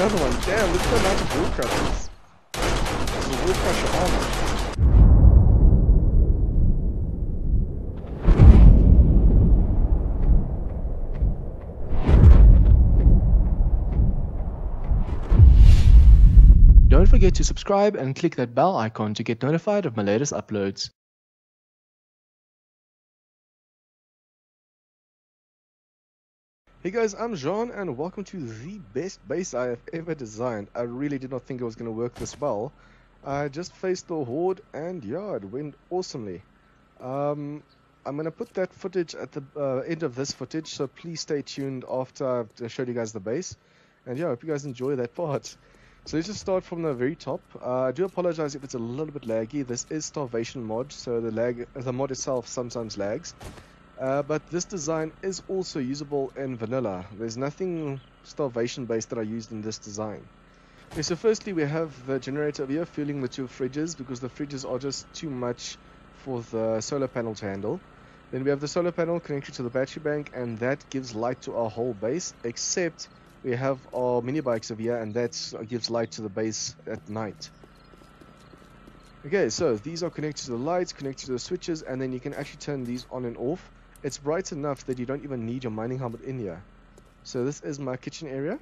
another one. Damn, look at the amount of wall crushers. This is a wall crusher armor. Don't forget to subscribe and click that bell icon to get notified of my latest uploads. Hey guys, I'm Jean and welcome to the best base I have ever designed. I really did not think it was going to work this well. I just faced the horde and yeah, it went awesomely. I'm going to put that footage at the end of this footage, so please stay tuned after I've showed you guys the base. And yeah, I hope you guys enjoy that part. So let's just start from the very top. I do apologize if it's a little bit laggy. This is Starvation Mod, so the mod itself sometimes lags. But this design is also usable in vanilla. There's nothing starvation based that I used in this design. Okay, so firstly we have the generator here fueling the two fridges because the fridges are just too much for the solar panel to handle. Then we have the solar panel connected to the battery bank, and that gives light to our whole base, except we have our mini bikes over here, and that gives light to the base at night. Okay, so these are connected to the lights, connected to the switches, and then you can actually turn these on and off. It's bright enough that you don't even need your mining helmet in here. So this is my kitchen area.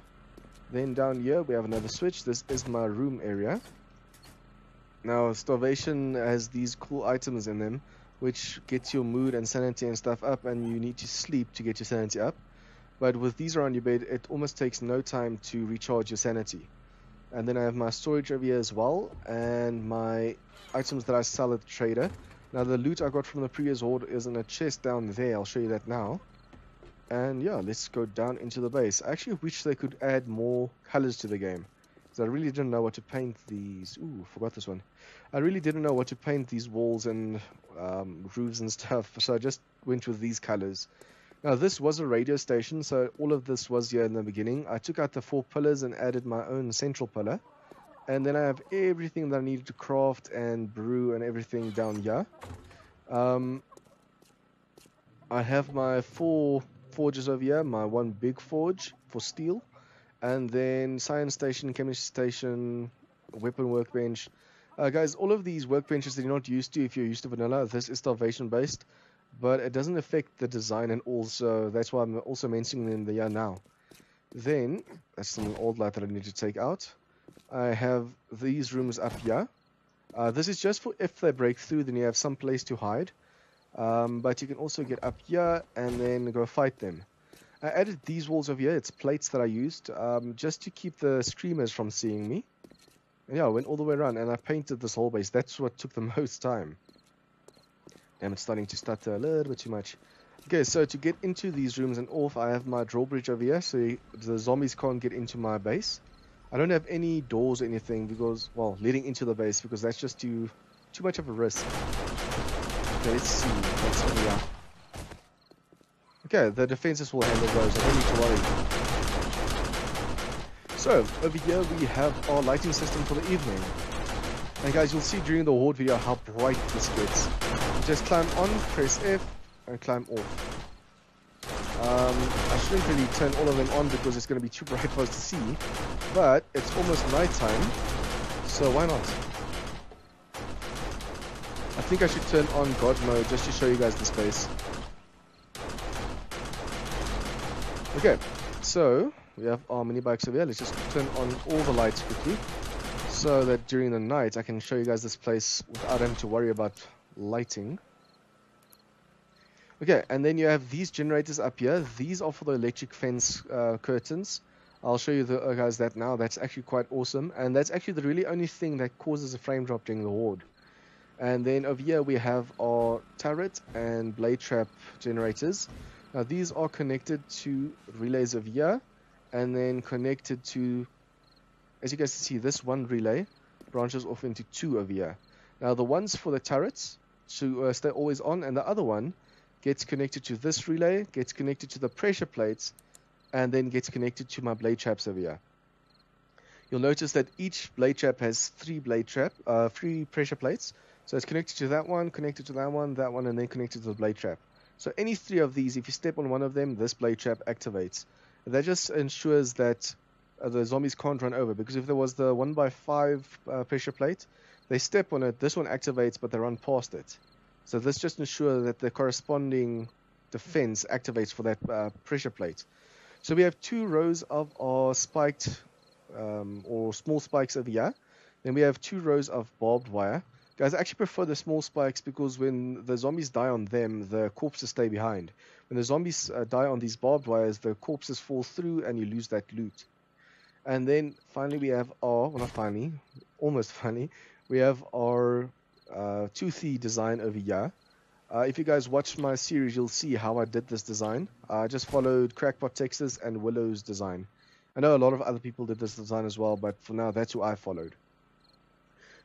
Then down here we have another switch. This is my room area. Now Starvation has these cool items in them which get your mood and sanity and stuff up, and you need to sleep to get your sanity up. But with these around your bed, it almost takes no time to recharge your sanity. And then I have my storage over here as well, and my items that I sell at the trader. Now the loot I got from the previous horde is in a chest down there. I'll show you that now. And yeah, let's go down into the base. I actually wish they could add more colors to the game, because I really didn't know what to paint these. Ooh, forgot this one. I really didn't know what to paint these walls and roofs and stuff, so I just went with these colors. Now this was a radio station, so all of this was here in the beginning. I took out the 4 pillars and added my own central pillar. And then I have everything that I needed to craft and brew and everything down here. I have my 4 forges over here, my 1 big forge for steel. And then science station, chemistry station, weapon workbench. Guys, all of these workbenches that you're not used to if you're used to vanilla, this is starvation based. But it doesn't affect the design, and also that's why I'm also mentioning them here now. Then that's some old light that I need to take out. I have these rooms up here. This is just for if they break through, then you have some place to hide. But you can also get up here and then go fight them. I added these walls over here. It's plates that I used just to keep the screamers from seeing me. And yeah, I went all the way around and I painted this whole base. That's what took the most time. Damn, it's starting to stutter a little bit too much. Okay, so to get into these rooms and off, I have my drawbridge over here, so the zombies can't get into my base. I don't have any doors or anything because, well, leading into the base, because that's just too much of a risk. Okay, let's see what's over here. Okay, the defenses will handle those, I don't need to worry. So, over here we have our lighting system for the evening. And guys, you'll see during the horde video how bright this gets. Just climb on, press F, and climb off. I shouldn't really turn all of them on because it's going to be too bright for us to see, but it's almost nighttime, so why not? I think I should turn on God mode just to show you guys the space. Okay, so we have our mini bikes over here. Let's just turn on all the lights quickly, so that during the night I can show you guys this place without having to worry about lighting. Okay, and then you have these generators up here. These are for the electric fence curtains. I'll show you guys that now. That's actually quite awesome, and that's actually the really only thing that causes a frame drop during the horde. And then over here we have our turret and blade trap generators. Now these are connected to relays over here, and then connected to, as you guys can see, this one relay branches off into 2 over here. Now the ones for the turrets to stay always on, and the other one gets connected to this relay, gets connected to the pressure plates, and then gets connected to my blade traps over here. You'll notice that each blade trap has 3 pressure plates. So it's connected to that one, and then connected to the blade trap. So any 3 of these, if you step on one of them, this blade trap activates. That just ensures that the zombies can't run over, because if there was the 1x5 pressure plate, they step on it, this one activates, but they run past it. So this just ensures that the corresponding defense activates for that pressure plate. So we have 2 rows of our spiked or small spikes over here. Then we have 2 rows of barbed wire. Guys, I actually prefer the small spikes because when the zombies die on them, the corpses stay behind. When the zombies die on these barbed wires, the corpses fall through and you lose that loot. And then finally we have our, well, not finally, almost finally, we have our toothy design over here. If you guys watch my series, you'll see how I did this design. I just followed Crackpot Texas and Willow's design. I know a lot of other people did this design as well, but for now, that's who I followed.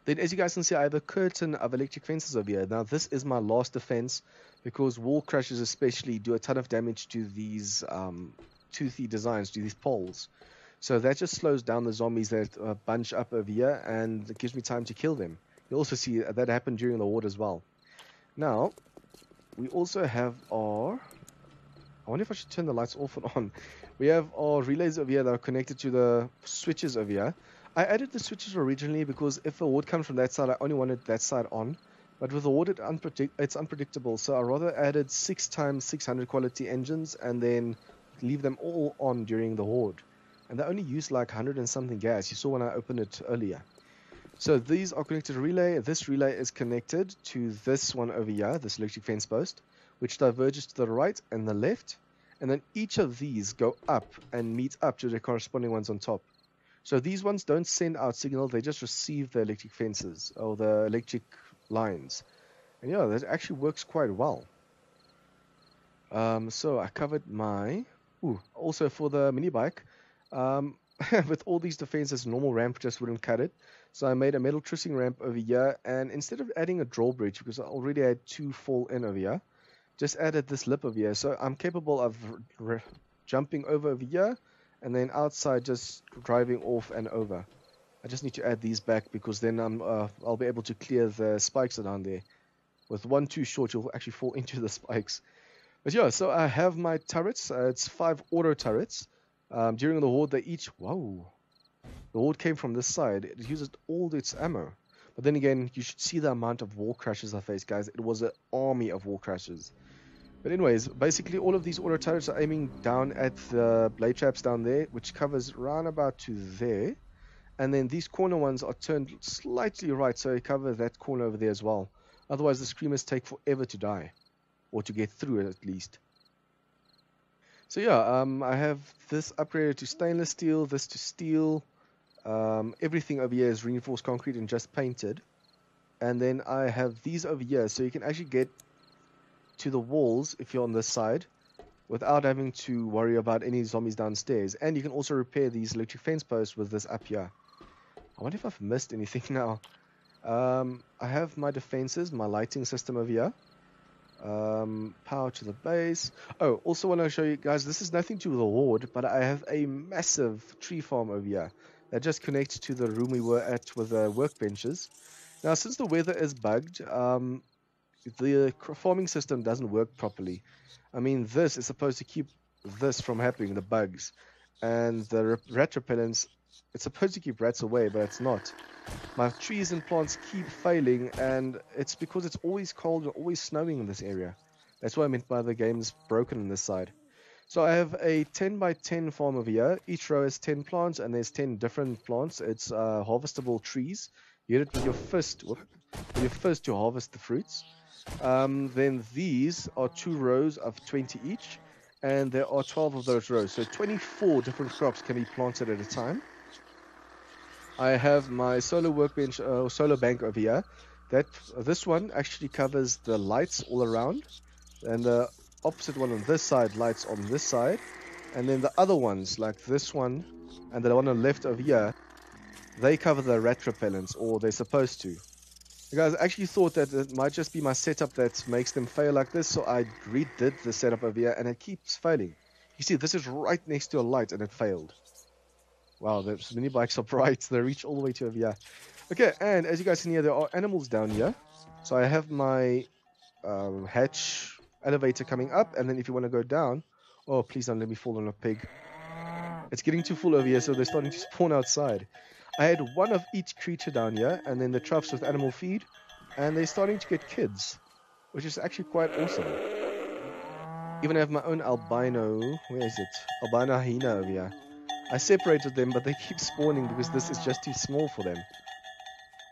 Then, as you guys can see, I have a curtain of electric fences over here. Now, this is my last defense, because wall crashes especially do a ton of damage to these toothy designs, to these poles. So that just slows down the zombies that bunch up over here, and it gives me time to kill them. You'll also see that happen during the horde as well. Now, we also have our... I wonder if I should turn the lights off and on. We have our relays over here that are connected to the switches over here. I added the switches originally because if a horde comes from that side, I only wanted that side on. But with the horde, it's unpredictable. So I rather added 6x600 quality engines and then leave them all on during the horde. And they only use like 100 and something gas. You saw when I opened it earlier. So these are connected to relay. This relay is connected to this one over here, this electric fence post, which diverges to the right and the left. And then each of these go up and meet up to the corresponding ones on top. So these ones don't send out signal, they just receive the electric fences or the electric lines. And yeah, that actually works quite well. So I covered my... also for the mini bike, with all these defenses, normal ramp just wouldn't cut it. So I made a metal trussing ramp over here, and instead of adding a drawbridge, because I already had 2 fall in over here, just added this lip over here. So I'm capable of jumping over here, and then outside just driving off and over. I just need to add these back, because then I'll be able to clear the spikes that are down there. With one too short, you'll actually fall into the spikes. But yeah, so I have my turrets. It's 5 auto turrets. During the horde, they each... Whoa! The horde came from this side. It uses all its ammo. But then again, you should see the amount of wall crashes I faced, guys. It was an army of wall crashes. But anyways, basically all of these auto turrets are aiming down at the blade traps down there, which covers round about to there. And then these corner ones are turned slightly right, so they cover that corner over there as well. Otherwise, the screamers take forever to die. Or to get through it, at least. So yeah, I have this upgraded to stainless steel, this to steel. Everything over here is reinforced concrete and just painted. And then I have these over here, so you can actually get to the walls if you're on this side without having to worry about any zombies downstairs. And you can also repair these electric fence posts with this up here. I wonder if I've missed anything now. I have my defenses, my lighting system over here. Power to the base. Oh, also want to show you guys, this is nothing to do with the horde, but I have a massive tree farm over here that just connects to the room we were at with the workbenches. Now, since the weather is bugged, the farming system doesn't work properly. I mean, this is supposed to keep this from happening, the bugs. And the rat repellents, it's supposed to keep rats away, but it's not. My trees and plants keep failing, and it's because it's always cold and always snowing in this area. That's what I meant by the game's broken on this side. So I have a 10 by 10 farm over here. Each row has 10 plants, and there's 10 different plants. It's harvestable trees. You hit it with your fist, to harvest the fruits. Then these are 2 rows of 20 each, and there are 12 of those rows. So 24 different crops can be planted at a time. I have my solar workbench, solar bank over here. This one actually covers the lights all around, and the opposite one on this side lights on this side, and then the other ones like this one and the one on the left over here, they cover the rat repellents, or they're supposed to. You guys, I actually thought that it might just be my setup that makes them fail like this, so I redid the setup over here, and it keeps failing. You see, this is right next to a light, and it failed. Wow, the mini bikes are bright. They reach all the way to over here. Okay, and as you guys can hear, there are animals down here. So I have my hatch elevator coming up, and then if you want to go down... Oh, please don't let me fall on a pig. It's getting too full over here, so they're starting to spawn outside. I had one of each creature down here, and then the troughs with animal feed, and they're starting to get kids, which is actually quite awesome. Even have my own albino, where is it? Albino hyena over here. I separated them, but they keep spawning because this is just too small for them.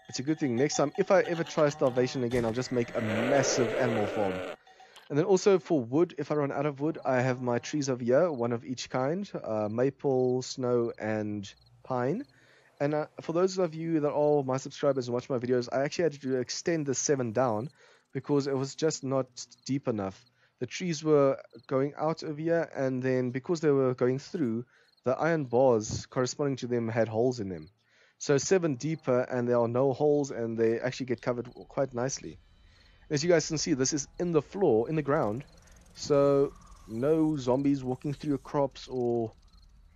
It's a good thing. Next time, if I ever try starvation again, I'll just make a massive animal farm. And then also for wood, if I run out of wood, I have my trees over here, one of each kind, maple, snow, and pine. And for those of you that are my subscribers and watch my videos, I actually had to extend the 7 down because it was just not deep enough. The trees were going out over here, and then because they were going through, the iron bars corresponding to them had holes in them. So 7 deeper, and there are no holes, and they actually get covered quite nicely. As you guys can see, this is in the floor, in the ground, so no zombies walking through your crops or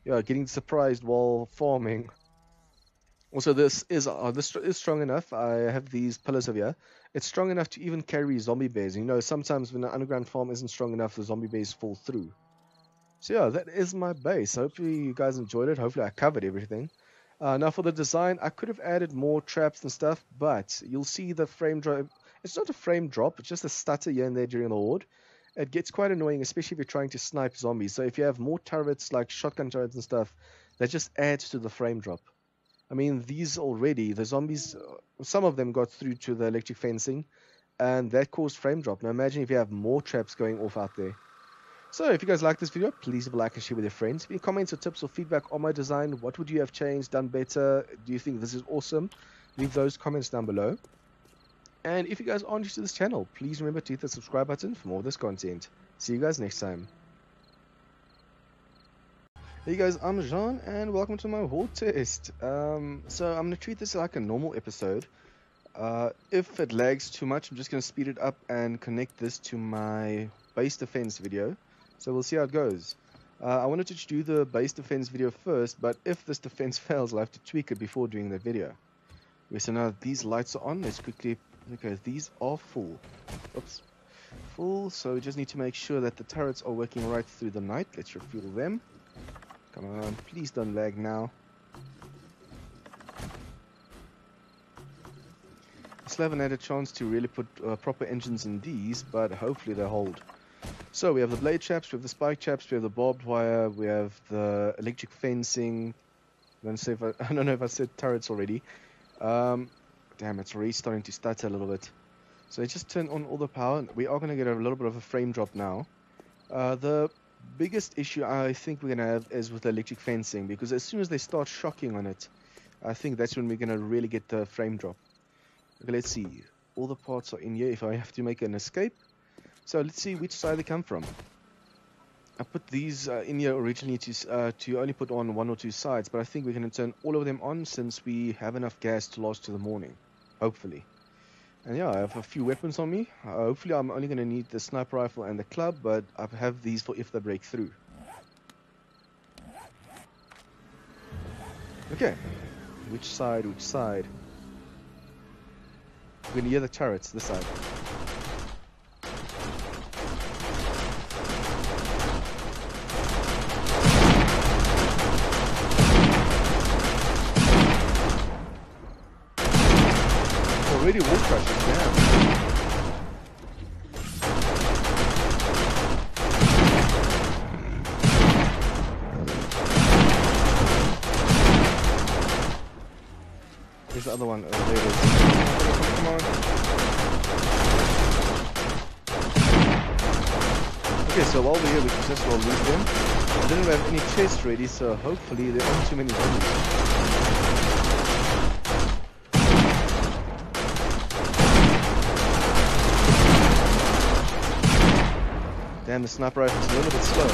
getting surprised while farming. Also, this is strong enough. I have these pillars over here. It's strong enough to even carry zombie bears. You know, sometimes when an underground farm isn't strong enough, the zombie bears fall through. So yeah, that is my base. Hopefully you guys enjoyed it. Hopefully I covered everything. Now for the design, I could have added more traps and stuff, but you'll see the frame drop. It's not a frame drop, it's just a stutter here and there during the horde. It gets quite annoying, especially if you're trying to snipe zombies. So if you have more turrets, like shotgun turrets and stuff, that just adds to the frame drop. I mean, these already, the zombies, some of them got through to the electric fencing, and that caused frame drop. Now imagine if you have more traps going off out there. So if you guys like this video, please leave a like and share with your friends. Any comments or tips or feedback on my design, what would you have changed, done better? Do you think this is awesome? Leave those comments down below. And if you guys are new to this channel, please remember to hit the subscribe button for more of this content. See you guys next time. Hey guys, I'm Jean and welcome to my horde test. So I'm going to treat this like a normal episode. If it lags too much, I'm just going to speed it up and connect this to my base defense video. So we'll see how it goes. I wanted to do the base defense video first, but if this defense fails, I'll have to tweak it before doing the video. Okay, so now these lights are on. Let's quickly... Okay, these are full. Oops. Full, so we just need to make sure that the turrets are working right through the night. Let's refuel them. Come on, please don't lag now. I still haven't had a chance to really put proper engines in these, but hopefully they hold. So we have the blade chaps, we have the spike chaps, we have the barbed wire, we have the electric fencing. I don't know if I said turrets already. Damn, it's already starting to stutter a little bit. So I just turn on all the power. We are going to get a little bit of a frame drop now. The biggest issue I think we're going to have is with the electric fencing, because as soon as they start shocking on it, I think that's when we're going to really get the frame drop. Okay, let's see. All the parts are in here if I have to make an escape. So let's see which side they come from. I put these in here originally to only put on 1 or 2 sides, but I think we're going to turn all of them on since we have enough gas to last to the morning. Hopefully. And yeah, I have a few weapons on me. Hopefully I'm only going to need the sniper rifle and the club, but I have these for if they break through. Okay. Which side, which side? We're going to hear the turrets, this side. Already wall crushes, damn. There's the other one. Oh, there it is. Come on. Okay, so while we're here, we can just well loot them. I didn't have any chests ready, so hopefully there aren't too many zombies. Damn, the sniper rifle's a little bit slow.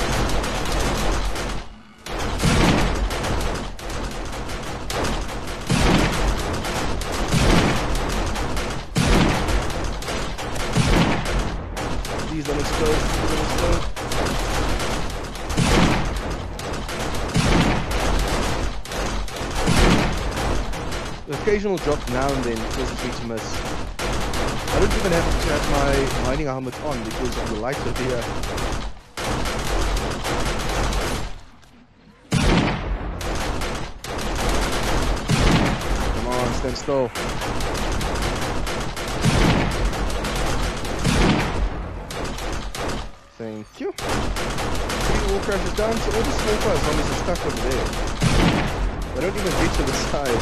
Please don't explode, please don't explode. The occasional drop now and then causes me to miss. I don't even have to have my mining helmet on because of the light over here. stand still. Thank you. 3 wall crashes down, so all the small fire zombies are stuck over there. They don't even reach to the side.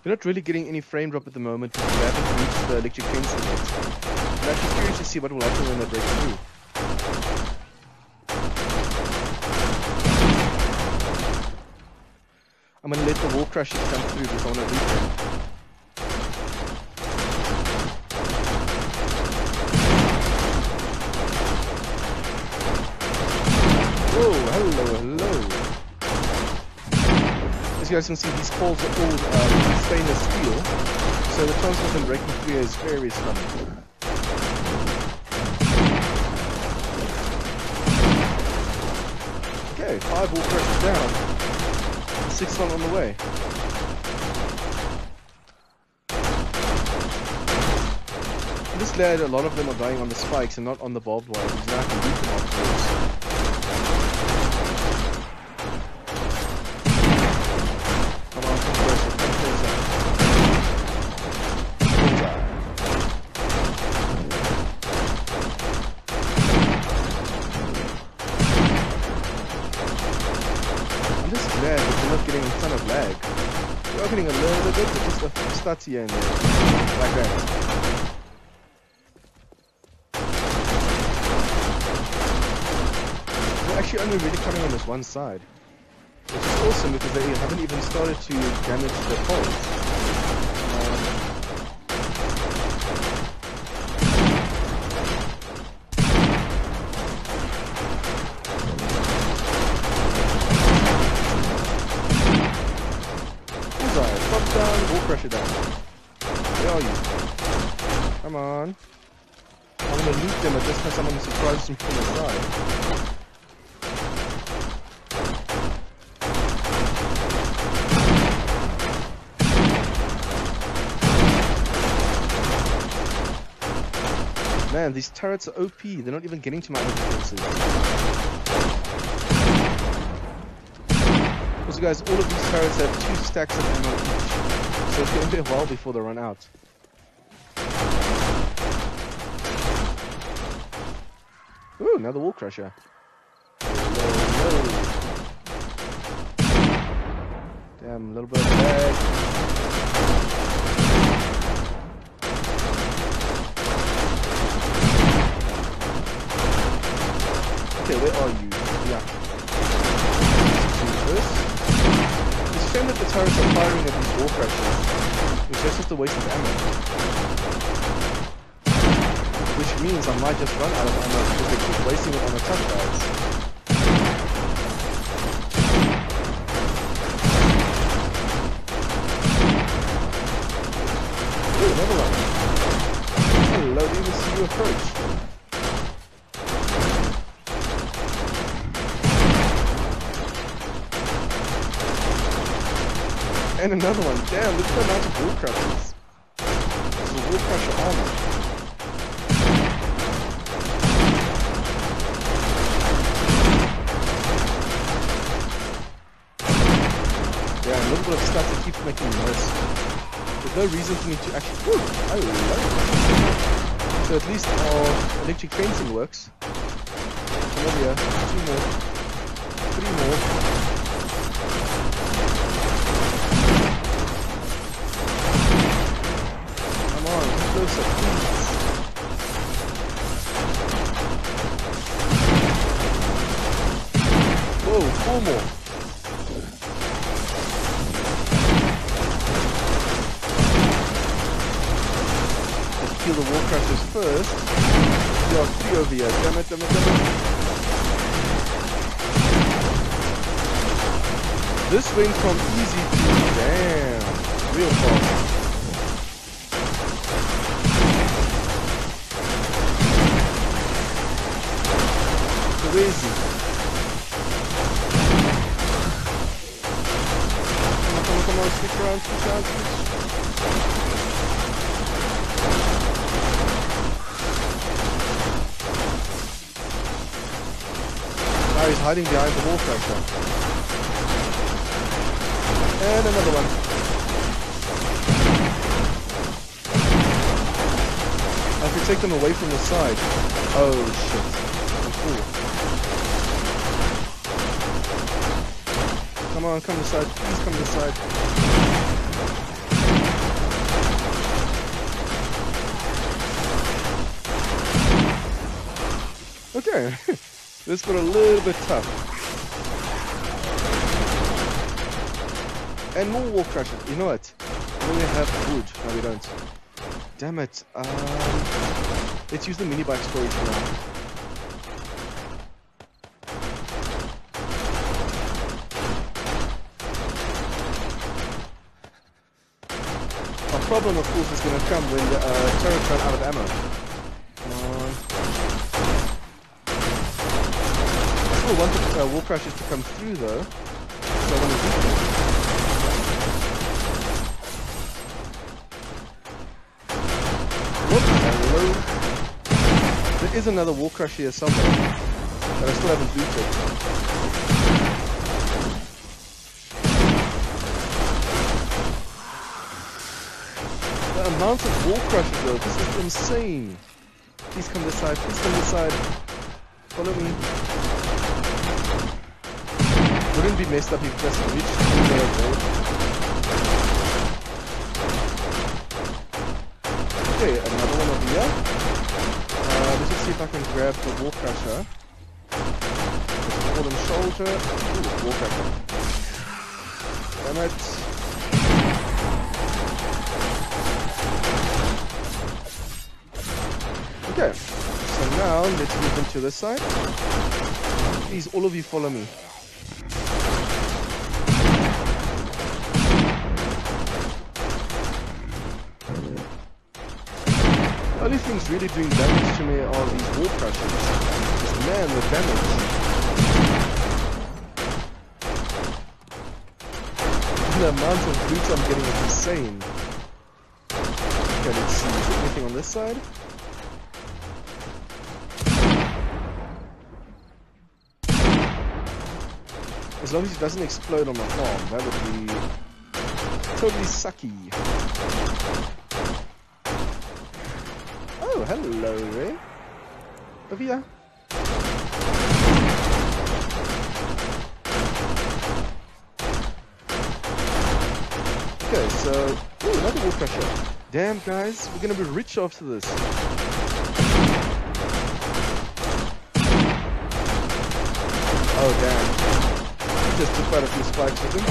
We're not really getting any frame drop at the moment because we haven't reached the electric fencing yet. I'm actually curious to see what will happen when they break through. I'm gonna let the wall crashes come through because I want to reach them. Whoa, hello. As you guys can see, these poles are all stainless steel, so the chance of them breaking through is very slim. Okay, 5 wall crashes down. 6th one on the way. I'm just glad a lot of them are dying on the spikes and not on the barbed wire, because now I can loot them afterwards. Come on, come closer, come closer. I'm just glad that we're not getting a ton of lag. We're opening a little bit, but just a few stats here and there. Like that. We're actually only really coming on this one side. Which is awesome because they haven't even started to damage the poles. Bullseye, drop down, wall pressure down. Where are you? Come on. I'm gonna loot them, but just because someone surprises them from the side. Man, these turrets are OP. They're not even getting to my other defenses. Also guys, all of these turrets have 2 stacks of ammo each. So it's going to be a while before they run out. Ooh, another wall crusher. Hello. Damn, a little bit of lag. Okay, where are you? Yeah. It's a shame that the turrets are firing at these wall crashes, which is just a waste of ammo. Which means I might just run out of ammo because they keep wasting it on the tough guys. Ooh, another one. Hello, didn't even see you approach. And another one. Damn, look at the amount of wall crushers. This is a wall crusher armor. Yeah, a little bit of stuff that keeps making me miss. There's no reason for me to actually... Ooh, I love it. So at least our electric fencing works. Come over here. 2 more. 3 more. Closer, please. Whoa, 4 more. Let's kill the wall crashers first. There are 3 over here. Damn it. This went from easy to damn. Real fast. Where is he? Come on, stick around, switch. Now he's hiding behind the wall crusher. And another one. I have to take them away from the side. Oh shit. I'm full. Come on, come this side. Please come this side. Okay. This got a little bit tough. And more wall crushes. You know what? We only have wood. No, we don't. Damn it. Let's use the mini bike storage for now. Our problem, of course, is going to come when the turrets run out of ammo. Come on. I still want the wall crushes to come through, though. So I want to beat them. Hello. There is another wall crush here somewhere that I still haven't looted. The amount of wall crushes though, this is insane. Please come this side, please come this side. Follow me. Wouldn't be messed up if you just reached through there, bro. Okay, another one over here. Let's just see if I can grab the wall crusher. Let's hold him shoulder. Ooh, wall crusher. Damn it. Okay, so now let's move into this side. Please, all of you follow me. The only things really doing damage to me are these wall crushes. Just man, the damage. The amount of loot I'm getting is insane. Okay, let's see. Is there anything on this side? As long as it doesn't explode on my farm, that would be totally sucky. Oh, hello, Ray. Over here. Okay, so... Ooh, another wall crusher. Damn, guys, we're gonna be rich after this. Oh, damn. Just took quite a few spikes with him.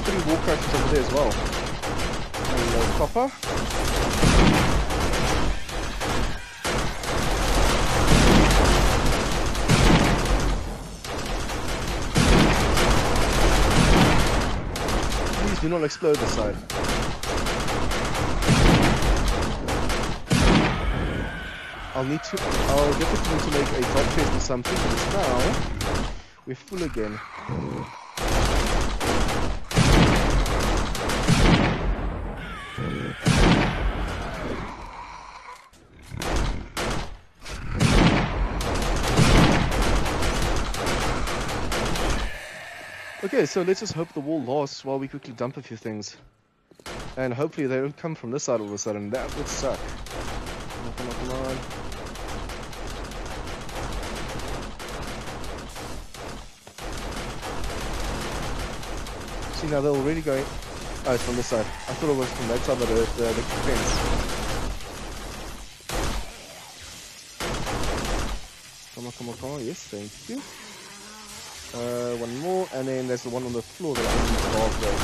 3 wall crushes over there as well. Hello, copper. Please do not explode this side. I'll definitely need to make a drop chest or something, because now we're full again. Okay, so let's just hope the wall lasts while we quickly dump a few things. And hopefully they don't come from this side all of a sudden. That would suck. Come on, come on, come on. See, now they're already going... Oh, it's from this side. I thought it was from that side of the fence. Come on, come on, come on. Yes, thank you. One more, and then there's the one on the floor that I need to bark though.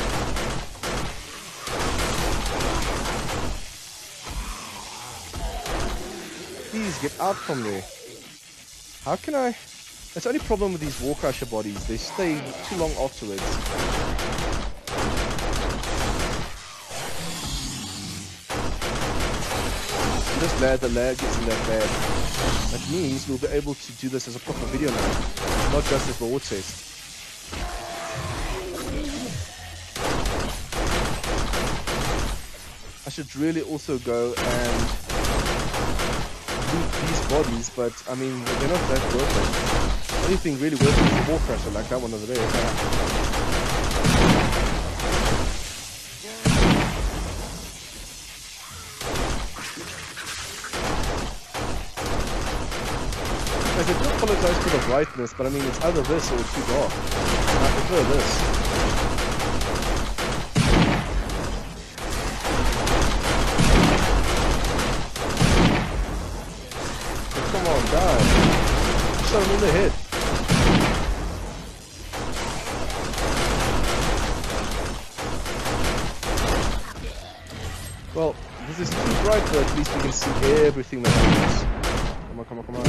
Please get out from there. How can I... That's the only problem with these wall crusher bodies. They stay too long afterwards. I'm just glad the lag isn't that bad. That means we'll be able to do this as a proper video now, not just as the war chest. I should really also go and loot these bodies, but I mean, they're not that worth it. The only thing really worth it is the wall crusher, like that one over there. Guys, I do apologize for the brightness, but I mean, it's either this or too dark. I prefer this. Come on, die. Shot him in the head. Well, this is too bright, but at least we can see everything that happens. Come on, come on, come on.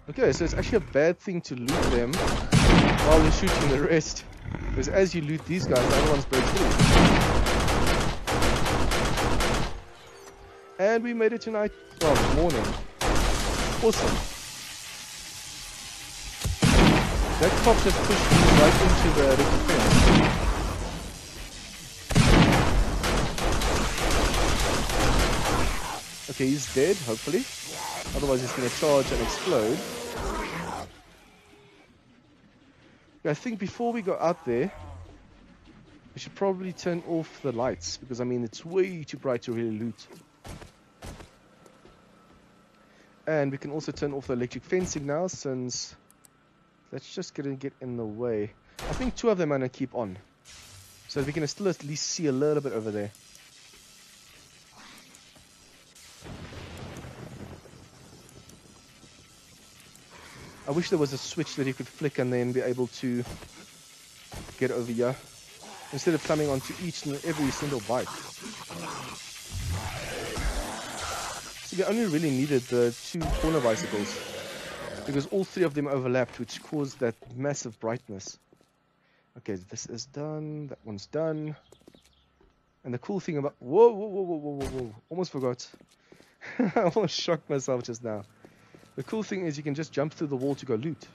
Okay, so it's actually a bad thing to loot them while you're shooting the rest. Because as you loot these guys, the other ones break through. And we made it tonight. Well, morning. Awesome. That cop just pushed me right into the electric fence. Okay, he's dead, hopefully. Otherwise he's going to charge and explode. I think before we go out there, we should probably turn off the lights. Because, I mean, it's way too bright to really loot. And we can also turn off the electric fencing now, since that's just going to get in the way. I think 2 of them are going to keep on, so that we can still at least see a little bit over there. I wish there was a switch that you could flick and then be able to get over here, instead of climbing onto each and every single bike. So we only really needed the 2 corner bicycles, because all 3 of them overlapped, which caused that massive brightness. Okay, this is done, that one's done. And the cool thing about... Whoa, whoa, whoa, whoa, whoa, whoa, whoa. Almost forgot. I almost shocked myself just now. The cool thing is you can just jump through the wall to go loot.